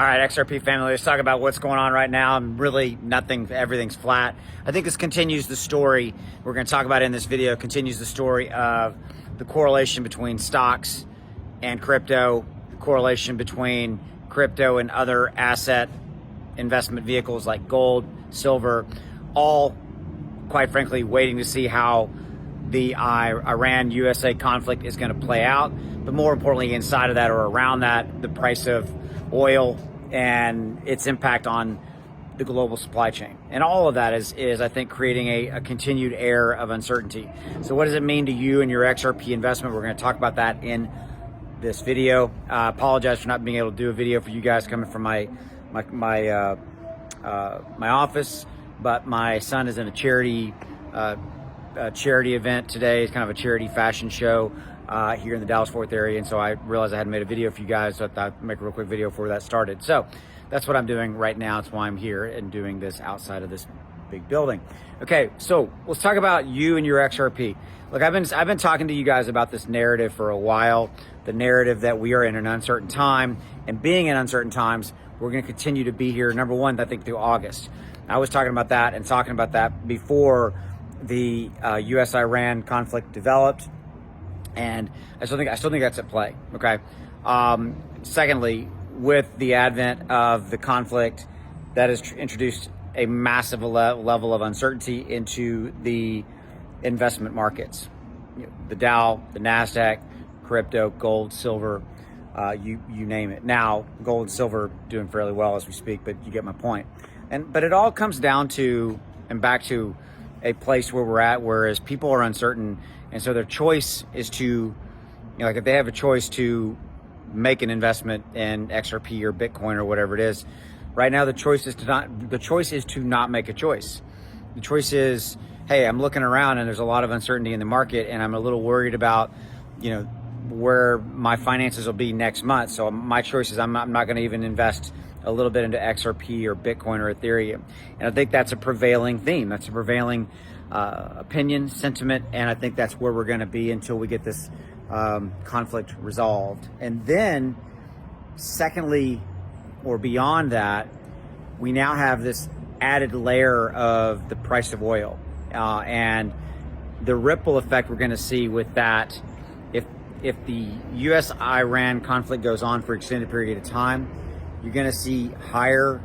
All right, XRP family, let's talk about what's going on right now. Really nothing, everything's flat. I think this continues the story we're going to talk about in this video, continues the story of the correlation between stocks and crypto, the correlation between crypto and other asset investment vehicles like gold, silver, all, quite frankly, waiting to see how the Iran-USA conflict is going to play out. But more importantly, inside of that or around that, the price of oil and its impact on the global supply chain. And all of that is I think, creating a continued air of uncertainty. So what does it mean to you and your XRP investment? We're going to talk about that in this video. Apologize for not being able to do a video for you guys coming from my office, but my son is in a charity event today. It's kind of a charity fashion show here in the Dallas-Fort Worth area, and so I realized I hadn't made a video for you guys, so I thought I'd make a real quick video before that started. So that's what I'm doing right now. It's why I'm here and doing this outside of this big building. Okay, so let's talk about you and your XRP. Look, I've been talking to you guys about this narrative for a while, the narrative that we are in an uncertain time, and being in uncertain times, we're going to continue to be here. Number one, I think through August. I was talking about that and talking about that before the U.S.-Iran conflict developed, and I still think that's at play. Okay. Secondly, with the advent of the conflict, that has introduced a massive level of uncertainty into the investment markets. The Dow, the Nasdaq, crypto, gold, silver, you name it. Now, gold and silver doing fairly well as we speak, but you get my point. But it all comes down to and back to a place where we're at, whereas people are uncertain, and so their choice is to, like if they have a choice to make an investment in XRP or Bitcoin or whatever it is, right now the choice is to not make a choice. The choice is, hey, I'm looking around and there's a lot of uncertainty in the market, and I'm a little worried about, where my finances will be next month. So my choice is I'm not going to even invest a little bit into XRP or Bitcoin or Ethereum. And I think that's a prevailing theme. That's a prevailing opinion, sentiment, and I think that's where we're going to be until we get this conflict resolved. And then, secondly, or beyond that, we now have this added layer of the price of oil and the ripple effect we're going to see with that. If the U.S.-Iran conflict goes on for an extended period of time, you're going to see higher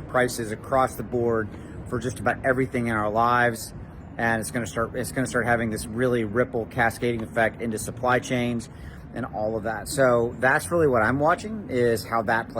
prices across the board for just about everything in our lives, and it's going to start having this really ripple cascading effect into supply chains and all of that. So that's really what I'm watching, is how that plays